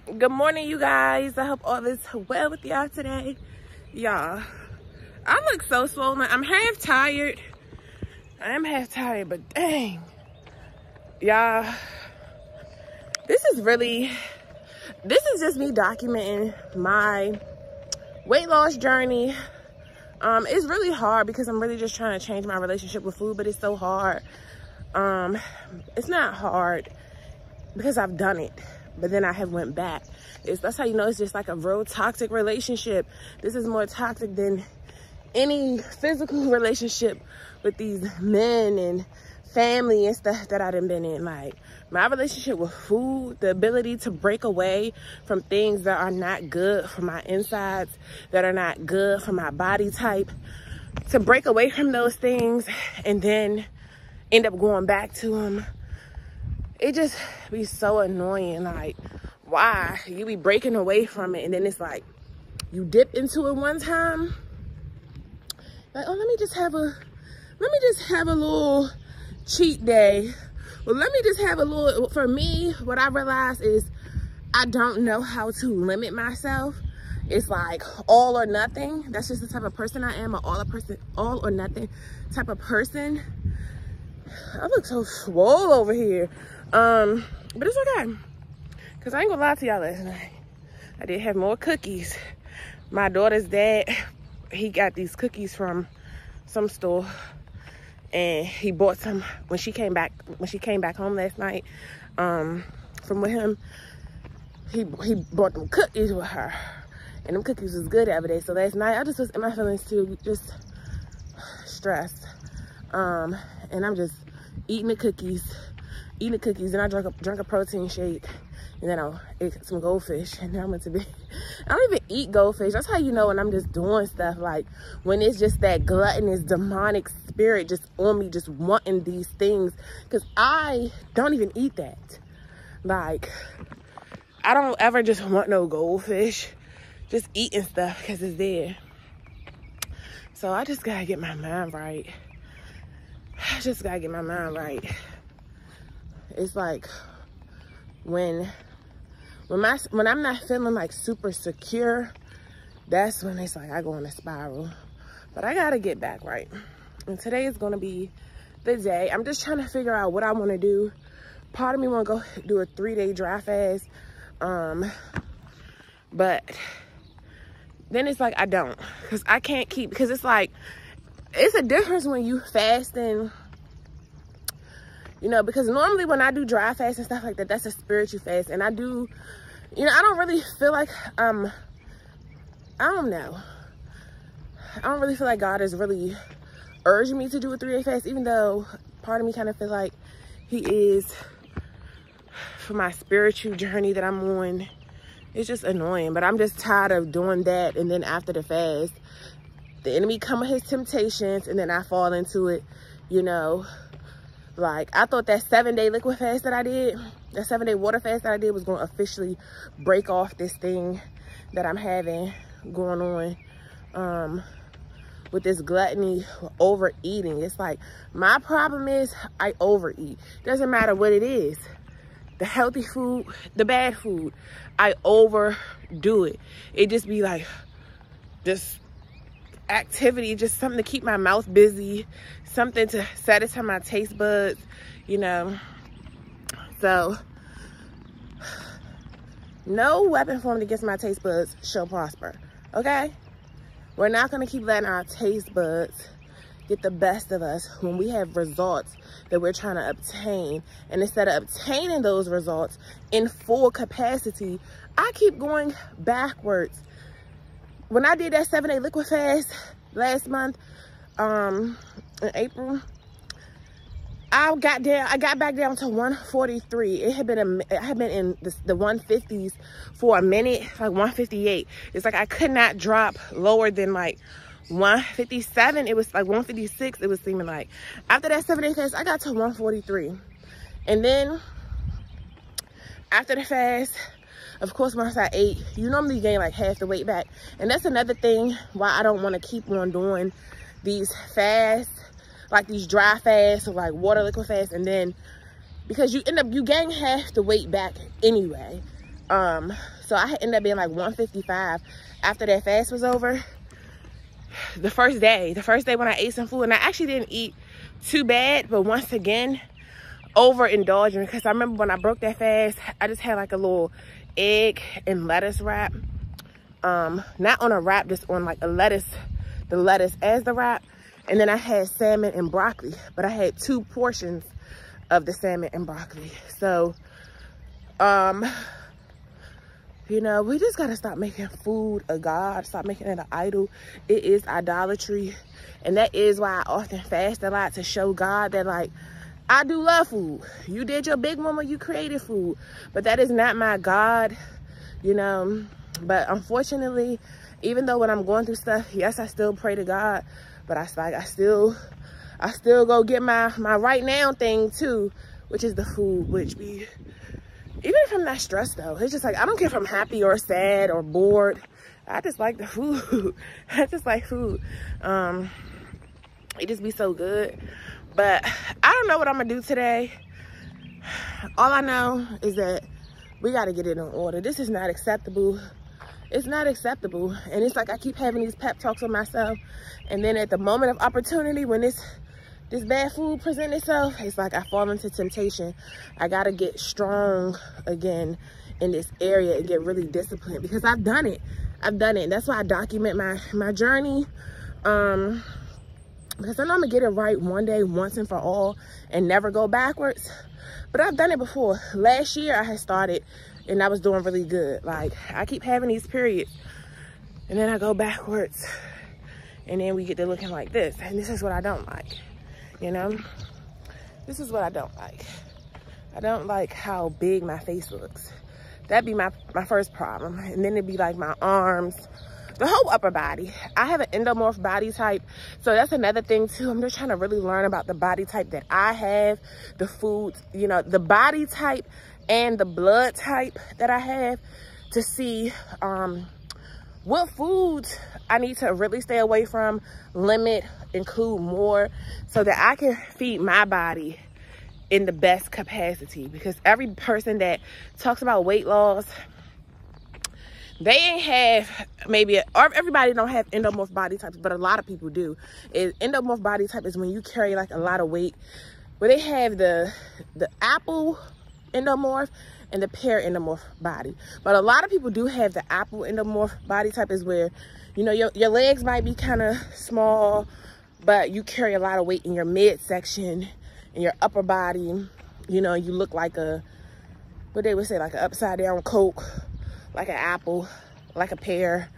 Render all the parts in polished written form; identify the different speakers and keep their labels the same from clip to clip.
Speaker 1: Good morning, you guys. I hope all is well with y'all today. Y'all, I look so swollen. I'm half tired. I am half tired, but dang. Y'all, this is just me documenting my weight loss journey. It's really hard because I'm really just trying to change my relationship with food, but it's so hard. It's not hard because I've done it, but then I have went back. That's how you know it's just like a real toxic relationship. This is more toxic than any physical relationship with these men and family and stuff that I done been in. Like, my relationship with food, the ability to break away from things that are not good for my insides, that are not good for my body type, to break away from those things and then end up going back to them. It just be so annoying. Like, why? You be breaking away from it and then it's like, you dip into it one time. Like, oh, let me just have a little cheat day. Well, let me just have a little, for me, what I realize is I don't know how to limit myself. It's like all or nothing. That's just the type of person I am, all or nothing type of person. I look so swole over here. But it's okay. Cause I ain't gonna lie to y'all last night. I did have more cookies. My daughter's dad, he got these cookies from some store. And he bought some when she came back home last night from with him. He bought them cookies with her, and them cookies was good every day. So last night I just was in my feelings too, just stressed, and I'm just eating the cookies. And I drank a protein shake, and then I ate some goldfish, and now I'm into bed. I don't even eat goldfish. That's how you know when I'm just doing stuff, like when it's just that gluttonous demonic spirit just on me, just wanting these things, because I don't even eat that. Like, I don't ever just want no goldfish, just eating stuff because it's there. So I just gotta get my mind right. It's like when I'm not feeling like super secure, that's when it's like I go in a spiral. But I gotta get back right. And today is gonna be the day. I'm just trying to figure out what I wanna do. Part of me wanna go do a 3-day dry fast. But then it's like I don't. Because I can't keep, because it's like, it's a difference when you fasting. You know, because normally when I do dry fast and stuff like that, that's a spiritual fast. And I do, you know, I don't really feel like, I don't know. I don't really feel like God is really urging me to do a 3-day fast, even though part of me kind of feel like he is for my spiritual journey that I'm on. It's just annoying, but I'm just tired of doing that. And then after the fast, the enemy come with his temptations and then I fall into it, you know. Like, I thought that 7-day liquid fast that I did, that 7-day water fast that I did was going to officially break off this thing that I'm having going on with this gluttony, overeating. It's like, my problem is I overeat. Doesn't matter what it is. The healthy food, the bad food, I overdo it. It just be like, just activity, just something to keep my mouth busy, something to satisfy my taste buds, you know. So no weapon formed against my taste buds shall prosper. Okay, we're not going to keep letting our taste buds get the best of us when we have results that we're trying to obtain. And instead of obtaining those results in full capacity, I keep going backwards. When I did that 7-day liquid fast last month, in April, I got back down to 143. I had been in the 150s for a minute, like 158. It's like I could not drop lower than like 157. It was like 156. It was seeming like. After that 7-day fast, I got to 143. And then after the fast, of course, once I ate, you normally gain like half the weight back. And that's another thing why I don't want to keep on doing these fasts, like these dry fasts or like water liquid fasts. And then because you gain half the weight back anyway. So I ended up being like 155 after that fast was over. The first day when I ate some food, and I actually didn't eat too bad, but once again, overindulging, because I remember when I broke that fast, I just had like a little egg and lettuce wrap. Not on a wrap, just on like a lettuce, the lettuce as the wrap. And then I had salmon and broccoli, but I had 2 portions of the salmon and broccoli. So, you know, we just gotta stop making food a god, stop making it an idol. It is idolatry. And that is why I often fast a lot, to show God that, like, I do love food. You did your big one when you created food, but that is not my God, you know. But unfortunately, even though when I'm going through stuff, yes, I still pray to God, but I still go get my right now thing too, which is the food, which be, even if I'm not stressed though, it's just like, I don't care if I'm happy or sad or bored. I just like the food. I just like food. It just be so good. But I don't know what I'm gonna do today. All I know is that we gotta get it in order. This is not acceptable. It's not acceptable. And it's like I keep having these pep talks with myself, and then at the moment of opportunity, when this bad food presents itself, it's like I fall into temptation. I gotta get strong again in this area and get really disciplined, because I've done it. That's why I document my journey. Because I know I'm gonna get it right one day, once and for all, and never go backwards. But I've done it before. Last year I had started and I was doing really good. Like, I keep having these periods and then I go backwards, and then we get to looking like this. And this is what I don't like, you know? This is what I don't like. I don't like how big my face looks. That'd be my first problem. And then it'd be like my arms, the whole upper body. I have an endomorph body type, so that's another thing too. I'm just trying to really learn about the body type that I have, the foods, you know, the body type and the blood type that I have, to see what foods I need to really stay away from, limit, include more, so that I can feed my body in the best capacity. Because every person that talks about weight loss, they ain't have, or everybody don't have endomorph body types, but a lot of people do. Endomorph body type is when you carry like a lot of weight, where they have the apple endomorph and the pear endomorph body. But a lot of people do have the apple endomorph body type, is where, you know, your legs might be kind of small, but you carry a lot of weight in your midsection, in your upper body. You know, you look like what they would say, like an upside down Coke, like an apple, like a pear.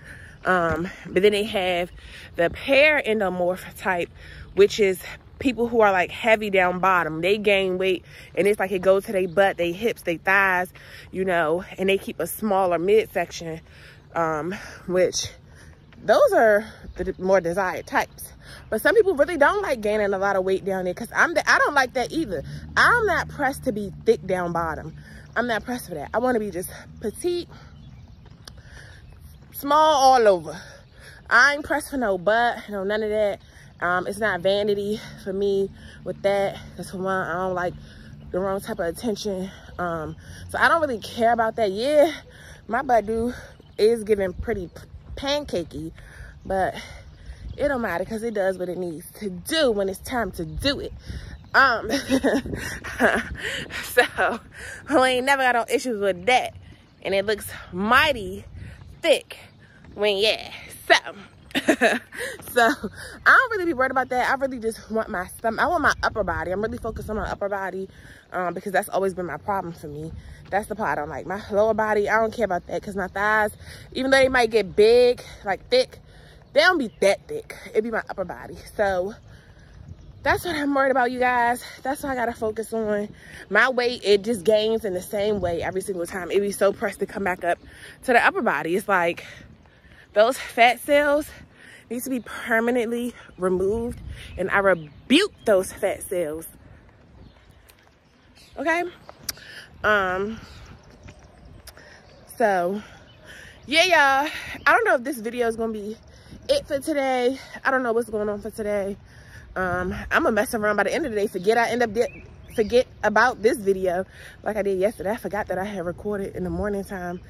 Speaker 1: But then they have the pear endomorph type, which is people who are like heavy down bottom. They gain weight and it's like it goes to their butt, their hips, their thighs, you know, and they keep a smaller midsection, which those are the more desired types. But some people really don't like gaining a lot of weight down there, because I don't like that either. I'm not pressed to be thick down bottom. I'm not pressed for that. I want to be just petite, small all over. I ain't pressed for no butt, no none of that. It's not vanity for me with that, because for one, I don't like the wrong type of attention. So I don't really care about that. Yeah, my butt is giving pretty pancakey, but it don't matter, because it does what it needs to do when it's time to do it. So we ain't never got no issues with that, and it looks mighty thick when, yeah. So I don't really be worried about that. I really just want my stomach. I want my upper body. I'm really focused on my upper body, because that's always been my problem for me. That's the part I don't like. My lower body, I don't care about that, because my thighs, even though they might get big, like thick, they don't be that thick. It be my upper body. So that's what I'm worried about, you guys. That's what I gotta focus on. My weight, it just gains in the same way every single time. It be so pressed to come back up to the upper body. It's like those fat cells need to be permanently removed, and I rebuke those fat cells. Okay? So yeah, y'all, I don't know if this video is gonna be it for today. I don't know what's going on for today. I'm gonna mess around by the end of the day, forget forget about this video like I did yesterday. I forgot that I had recorded in the morning time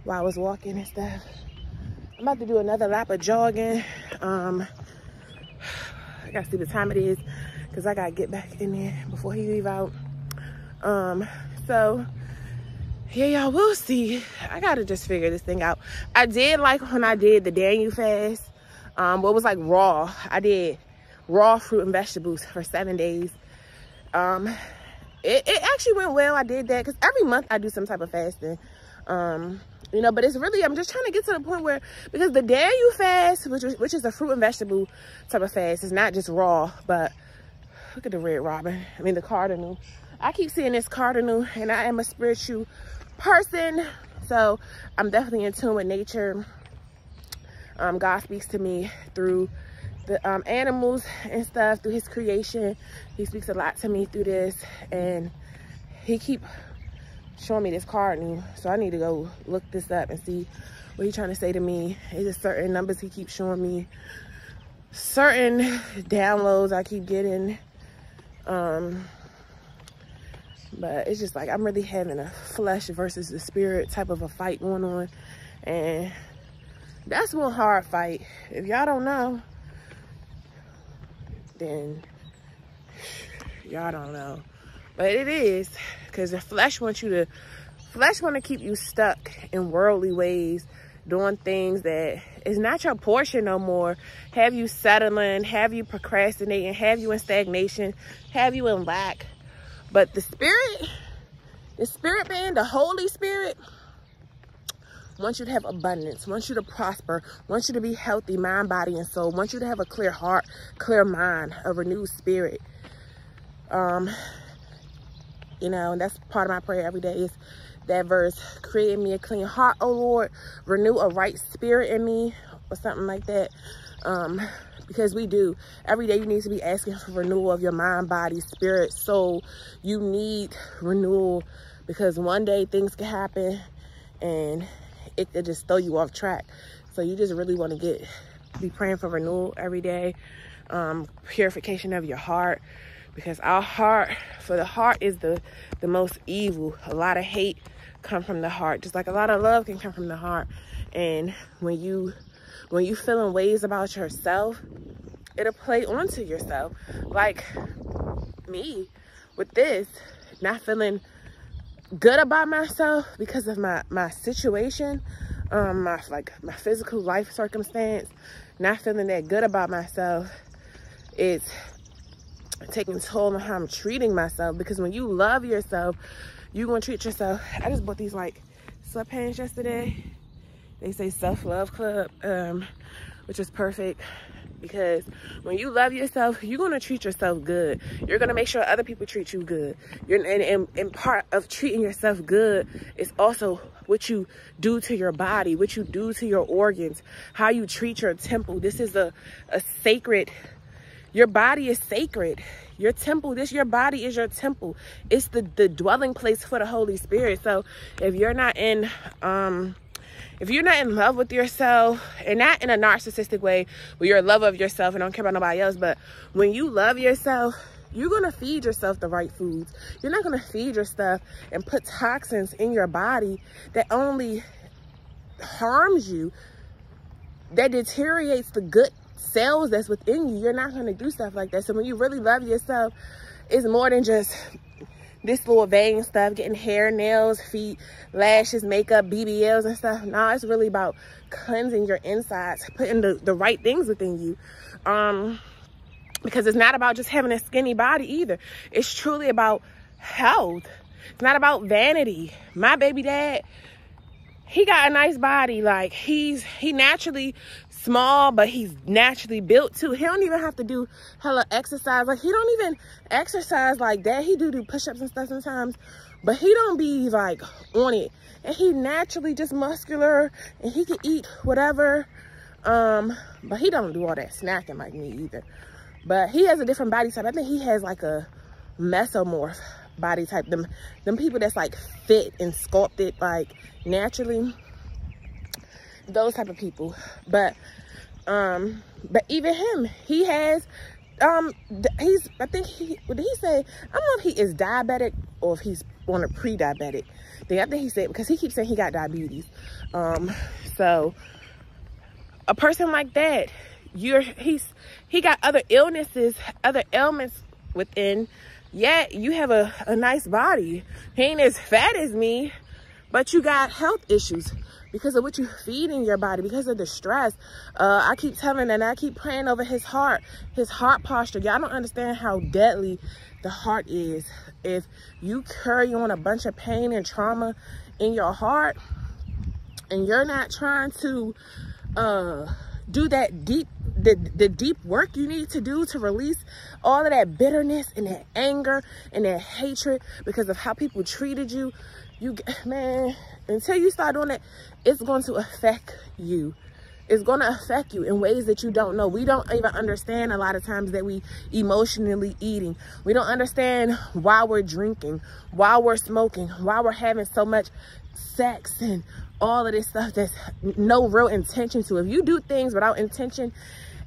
Speaker 1: while I was walking and stuff. I'm about to do another lap of jogging. I gotta see what time it is because I gotta get back in there before he leave out. So yeah, y'all, we'll see. I gotta just figure this thing out. I did like when I did the Daniel fast, what was like raw. I did raw fruit and vegetables for 7 days. It actually went well. I did that because every month I do some type of fasting. You know, but it's really, I'm just trying to get to the point where, because the Daniel fast, which is a fruit and vegetable type of fast, is not just raw, but look at the red robin. I mean, the cardinal. I keep seeing this cardinal, and I am a spiritual person, so I'm definitely in tune with nature. God speaks to me through the animals and stuff, through his creation. He speaks a lot to me through this, and he keep showing me this cardinal, so I need to go look this up and see what he's trying to say to me. It's just certain numbers he keeps showing me, certain downloads I keep getting. But it's just like I'm really having a flesh versus the spirit type of a fight going on, and that's one hard fight. If y'all don't know, then y'all don't know. But it is, because the flesh wants to keep you stuck in worldly ways, doing things that is not your portion no more, have you settling, have you procrastinating, have you in stagnation, have you in lack. But the spirit man, the Holy Spirit, wants you to have abundance, wants you to prosper, wants you to be healthy, mind, body, and soul, wants you to have a clear heart, clear mind, a renewed spirit. You know, and that's part of my prayer every day is that verse, create in me a clean heart, O Lord, renew a right spirit in me, or something like that. Because we do. Every day you need to be asking for renewal of your mind, body, spirit, soul. You need renewal, because one day things can happen and it could just throw you off track. So you just really want to be praying for renewal every day. Purification of your heart, because our heart, for the heart is the most evil. A lot of hate come from the heart, just like a lot of love can come from the heart. And when you feeling ways about yourself, it'll play onto yourself. Like me with this, not feeling good about myself because of my situation, my physical life circumstance, not feeling that good about myself, it's taking toll on how I'm treating myself. Because when you love yourself, you're gonna treat yourself. I just bought these like sweatpants yesterday. They say Self-Love Club, which is perfect, because when you love yourself, you're gonna treat yourself good. You're gonna make sure other people treat you good. And part of treating yourself good is also what you do to your body, what you do to your organs, how you treat your temple. This is a sacred, your body is sacred. Your temple, your body is your temple. It's the dwelling place for the Holy Spirit. So if you're not in love with yourself, and not in a narcissistic way where you're in love of yourself and don't care about nobody else, but when you love yourself, you're gonna feed yourself the right foods. You're not gonna feed your stuff and put toxins in your body that only harms you, that deteriorates the good cells that's within you. You're not going to do stuff like that. So when you really love yourself, it's more than just this little vain stuff, getting hair, nails, feet, lashes, makeup, BBLs and stuff. No, it's really about cleansing your insides, putting the right things within you. Because it's not about just having a skinny body either. It's truly about health. It's not about vanity. My baby dad, he got a nice body. Like he naturally small, but he's naturally built too. He don't even have to do hella exercise. Like he don't even exercise like that. He do push-ups and stuff sometimes, but he don't be like on it. And he naturally just muscular, and he can eat whatever. But he don't do all that snacking like me either. But he has a different body type. I think he has like a mesomorph body type. Them people that's like fit and sculpted like naturally. Those type of people. But even him, he has I think what did he say? I don't know if he is diabetic or if he's on a pre-diabetic thing. I think he said, because he keeps saying he got diabetes. So a person like that, he got other illnesses, other ailments within. Yet you have a nice body. He ain't as fat as me, but you got health issues because of what you feed in your body, because of the stress. I keep telling and I keep praying over his heart posture. Y'all don't understand how deadly the heart is. If you carry on a bunch of pain and trauma in your heart and you're not trying to do that the deep work you need to do to release all of that bitterness and that anger and that hatred because of how people treated you, man, until you start doing that, it's going to affect you. It's going to affect you in ways that you don't know. We don't even understand a lot of times that we emotionally eating. We don't understand why we're drinking, why we're smoking, why we're having so much sex and all of this stuff that's no real intention to. If you do things without intention,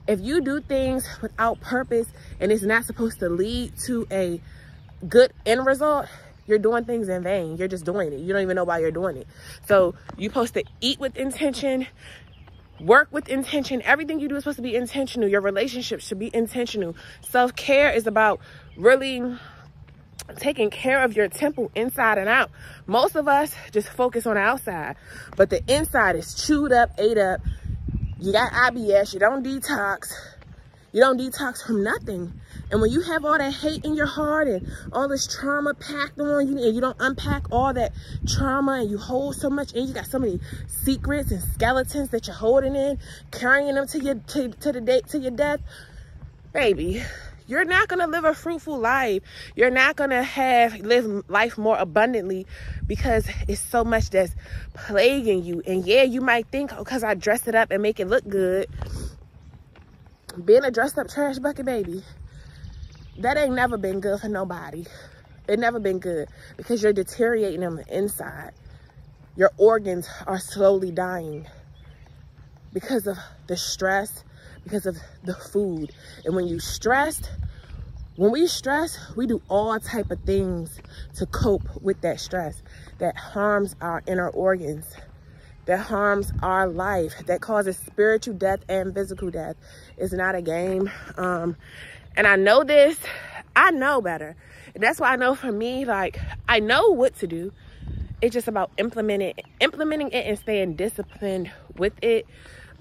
Speaker 1: if you do things without purpose and it's not supposed to lead to a good end result, you're doing things in vain. You're just doing it. You don't even know why you're doing it. So you're supposed to eat with intention, work with intention. Everything you do is supposed to be intentional. Your relationship should be intentional. Self-care is about really taking care of your temple inside and out. Most of us just focus on the outside, but the inside is chewed up, ate up. You got IBS, you don't detox. You don't detox from nothing. And when you have all that hate in your heart and all this trauma packed on you, and you don't unpack all that trauma and you hold so much in, you got so many secrets and skeletons that you're holding in, carrying them to your death, baby, you're not going to live a fruitful life. You're not going to live life more abundantly because it's so much that's plaguing you. And yeah, you might think, oh, because I dressed it up and make it look good. Being a dressed up trash bucket, baby, that ain't never been good for nobody. It never been good because you're deteriorating on the inside. Your organs are slowly dying because of the stress, because of the food. And when we stress, we do all type of things to cope with that stress that harms our inner organs, that harms our life, that causes spiritual death and physical death. It's not a game. And I know this, I know better. And that's why I know for me, like, I know what to do. It's just about implementing it and staying disciplined with it.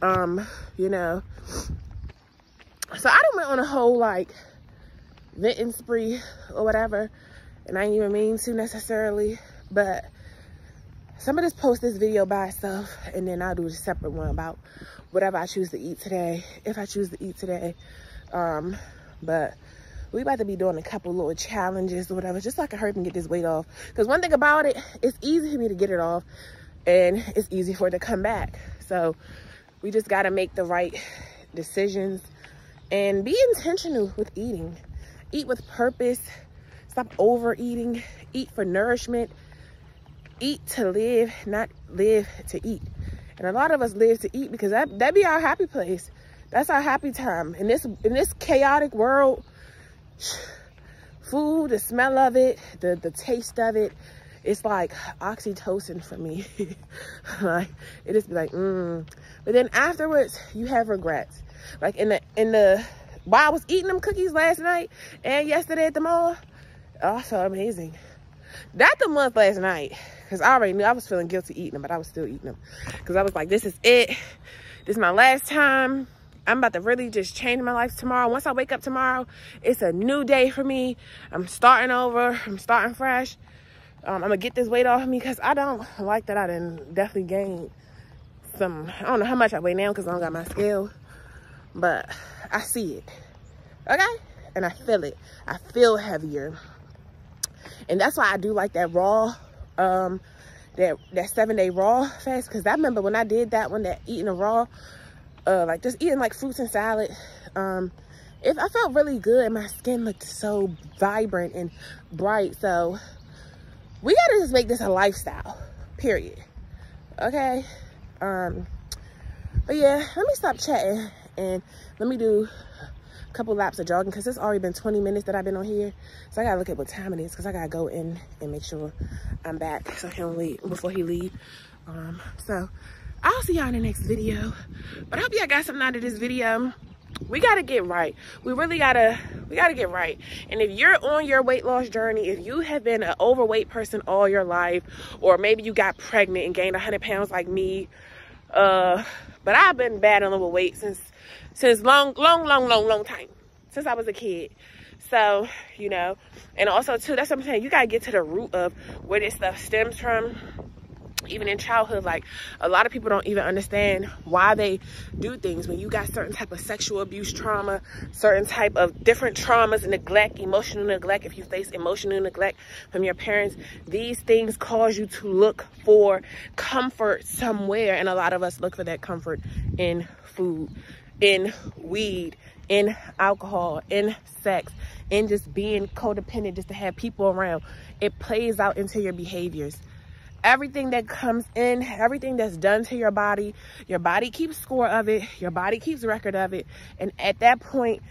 Speaker 1: You know, so I done went on a whole like venting spree or whatever, and I didn't even mean to necessarily, but somebody just post this video by itself and then I'll do a separate one about whatever I choose to eat today, if I choose to eat today. But we about to be doing a couple little challenges or whatever, just so I can hurry and get this weight off. Because one thing about it, it's easy for me to get it off and it's easy for it to come back. So we just got to make the right decisions and be intentional with eating. Eat with purpose. Stop overeating. Eat for nourishment. Eat to live, not live to eat. And a lot of us live to eat because that be our happy place. That's our happy time. In this chaotic world, food, the smell of it, the taste of it, it's like oxytocin for me. Like, it just be like, But then afterwards, you have regrets. Like while I was eating them cookies last night and yesterday at the mall, oh, so amazing. Not the month last night, because I already knew I was feeling guilty eating them, but I was still eating them. Because I was like, this is it. This is my last time. I'm about to really just change my life tomorrow. Once I wake up tomorrow, it's a new day for me. I'm starting over. I'm starting fresh. I'm going to get this weight off of me because I don't like that I done definitely gained some. I don't know how much I weigh now because I don't got my scale. But I see it. Okay? And I feel it. I feel heavier. And that's why I do like that raw, that 7-day raw fast. Because I remember when I did that one, that eating a raw, like just eating like fruits and salad, I felt really good and my skin looked so vibrant and bright. So we gotta just make this a lifestyle, period. Okay? But yeah, let me stop chatting and let me do couple laps of jogging because it's already been 20 minutes that I've been on here. So I gotta look at what time it is because I gotta go in and make sure I'm back so he don't leave before he leave. So I'll see y'all in the next video. But I hope y'all got something out of this video. We gotta get right. We really gotta get right. And if you're on your weight loss journey, if you have been an overweight person all your life, or maybe you got pregnant and gained 100 pounds like me, but I've been battling overweight since long time, since I was a kid. So, you know, and also too, that's what I'm saying, you gotta get to the root of where this stuff stems from. Even in childhood, like a lot of people don't even understand why they do things. When you got certain type of sexual abuse trauma, certain type of different traumas, neglect, emotional neglect, if you face emotional neglect from your parents, these things cause you to look for comfort somewhere. And a lot of us look for that comfort in food, in weed, in alcohol, in sex, in just being codependent just to have people around. It plays out into your behaviors. Everything that comes in, everything that's done to your body keeps score of it, your body keeps record of it, and at that point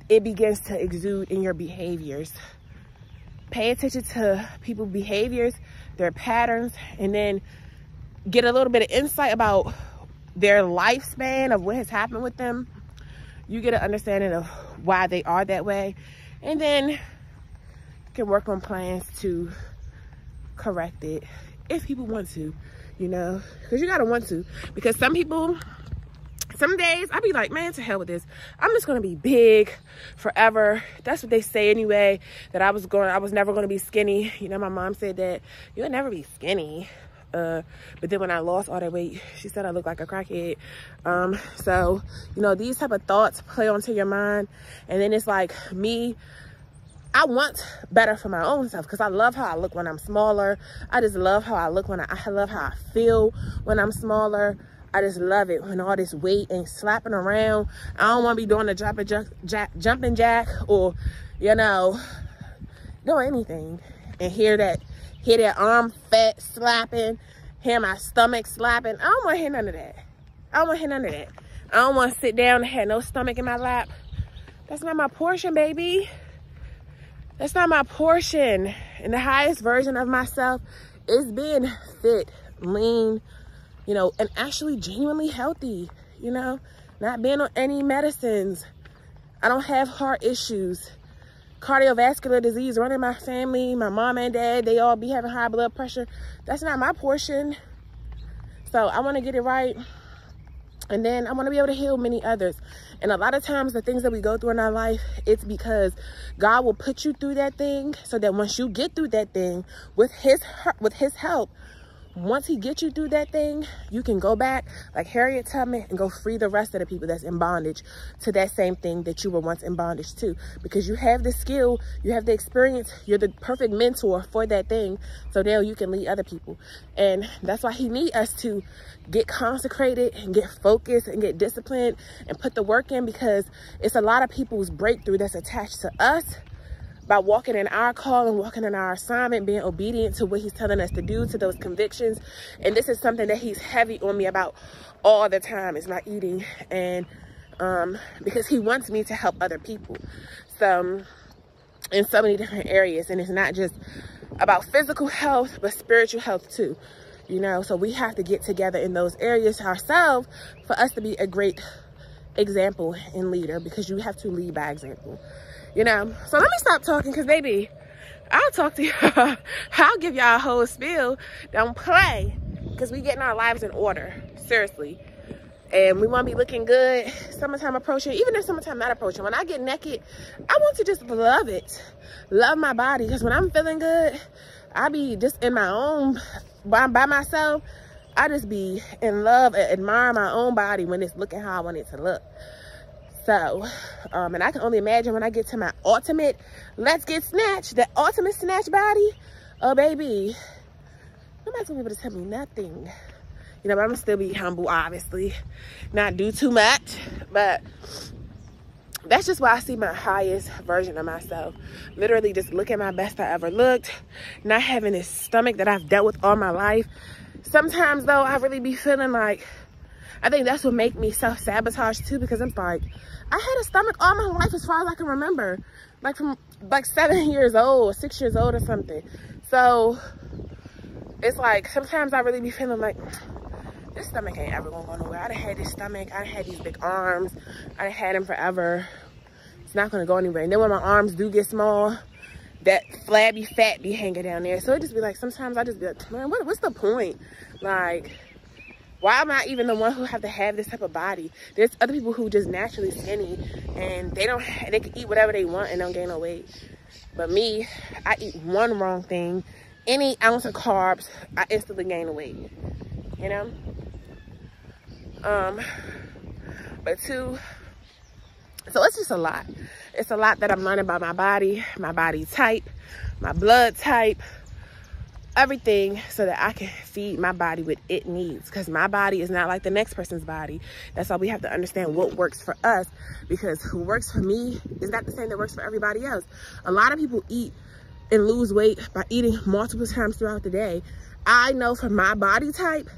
Speaker 1: it begins to exude in your behaviors. Pay attention to people's behaviors, their patterns, and then get a little bit of insight about their lifespan of what has happened with them. You get an understanding of why they are that way, and then you can work on plans to correct it. If people want to, you know, because you gotta want to. Because some people, some days I be like, man, to hell with this. I'm just gonna be big forever. That's what they say anyway. That I was never gonna be skinny. You know, my mom said that you'll never be skinny. But then when I lost all that weight, she said I look like a crackhead. So you know, these type of thoughts play onto your mind, and then it's like me. I want better for my own self because I love how I look when I'm smaller. I just love how I look when I love how I feel when I'm smaller. I just love it when all this weight ain't slapping around. I don't want to be doing the jumping jack or, you know, doing anything and hear that arm fat slapping, hear my stomach slapping. I don't want to hear none of that. I don't want to hear none of that. I don't want to sit down and have no stomach in my lap. That's not my portion, baby. That's not my portion. And the highest version of myself is being fit, lean, you know, and actually genuinely healthy, you know, not being on any medicines. I don't have heart issues, cardiovascular disease running in my family. My mom and dad, they all be having high blood pressure. That's not my portion. So I want to get it right. And then I want to be able to heal many others. And a lot of times the things that we go through in our life, it's because God will put you through that thing so that once you get through that thing with his help, once he gets you through that thing, you can go back like Harriet Tubman and go free the rest of the people that's in bondage to that same thing that you were once in bondage to. Because you have the skill, you have the experience, you're the perfect mentor for that thing. So now you can lead other people. And that's why he needs us to get consecrated and get focused and get disciplined and put the work in, because it's a lot of people's breakthrough that's attached to us by walking in our call and walking in our assignment, being obedient to what he's telling us to do, to those convictions. And this is something that he's heavy on me about all the time, is my eating. And because he wants me to help other people. So in so many different areas. And it's not just about physical health, but spiritual health too. You know, so we have to get together in those areas ourselves for us to be a great example and leader, because you have to lead by example. You know, so let me stop talking, because baby, I'll talk to y'all. I'll give y'all a whole spiel. Don't play, because we getting our lives in order, seriously. And we want to be looking good. Summertime approaching, even if summertime not approaching. When I get naked, I want to just love it. Love my body, because when I'm feeling good, I be just in my own, by myself. I just be in love and admire my own body when it's looking how I want it to look. So, and I can only imagine when I get to my ultimate, let's get snatched, the ultimate snatch body. Oh, baby, nobody's gonna be able to tell me nothing. You know, but I'm gonna still be humble, obviously. Not do too much, but that's just why I see my highest version of myself. Literally just looking my best I ever looked, not having this stomach that I've dealt with all my life. Sometimes though, I really be feeling like I think that's what make me self-sabotage too, because I'm like, I had a stomach all my life as far as I can remember, like from like 7 years old, 6 years old or something. So it's like sometimes I really be feeling like this stomach ain't ever gonna go nowhere. I done had this stomach, I done had these big arms, I done had them forever. It's not gonna go anywhere. And then when my arms do get small, that flabby fat be hanging down there. So it just be like, sometimes I just be like, man, what's the point? Like, why am I even the one who have to have this type of body? There's other people who just naturally skinny and they can eat whatever they want and don't gain no weight. But me, I eat one wrong thing, any ounce of carbs, I instantly gain a weight, you know? But two, so it's just a lot. It's a lot that I'm learning about my body type, my blood type, everything, so that I can feed my body what it needs. Because my body is not like the next person's body. That's why we have to understand what works for us, because who works for me is not the same that works for everybody else. A lot of people eat and lose weight by eating multiple times throughout the day. I know for my body type,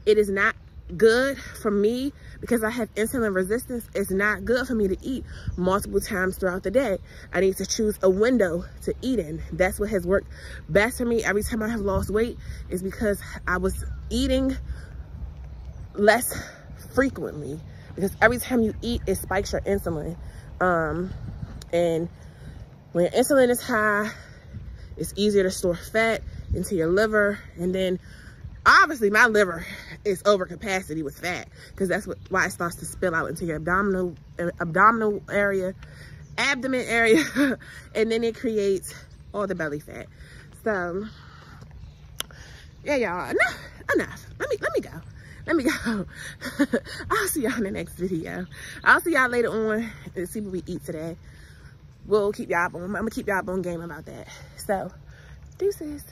Speaker 1: it is not good for me, because I have insulin resistance. It's not good for me to eat multiple times throughout the day. I need to choose a window to eat in. That's what has worked best for me every time I have lost weight, is because I was eating less frequently, because every time you eat, it spikes your insulin. And when your insulin is high, it's easier to store fat into your liver. And then obviously my liver is over capacity with fat, because that's why it starts to spill out into your abdominal area, abdomen area, and then it creates all the belly fat. So yeah, y'all, enough. Let me go. I'll see y'all in the next video. I'll see y'all later on and see what we eat today. I'm gonna keep y'all on game about that. So deuces.